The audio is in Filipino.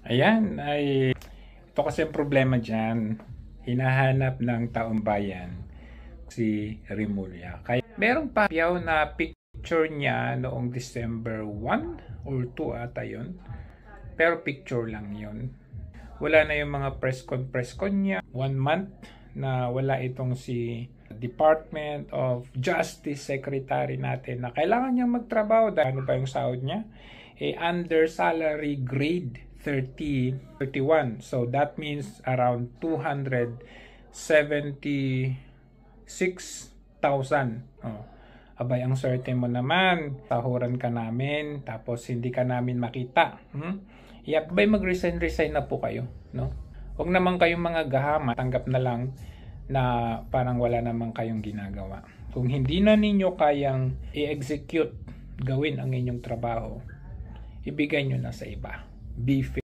Ayan, ito kasi ang problema dyan. Hinahanap ng taong bayan si Rimulya. Kaya merong papiyaw na picture niya noong December 1 or 2 ata yun. Pero picture lang yun. Wala na yung mga press con niya. 1 month na wala itong si Department of Justice Secretary natin na kailangan niyang magtrabaho. Ano pa yung sahod niya? Under salary grade 31. So that means around 276,000. Oh. Abay, ang swerte mo naman. Tahuran ka namin, tapos hindi ka namin makita. Yep, bay mag-resign na po kayo, no? Huwag naman kayong mga gahama, tanggap na lang na parang wala naman kayong ginagawa. Kung hindi na ninyo kayang i-execute, gawin ang inyong trabaho, ibigay nyo na sa iba. Be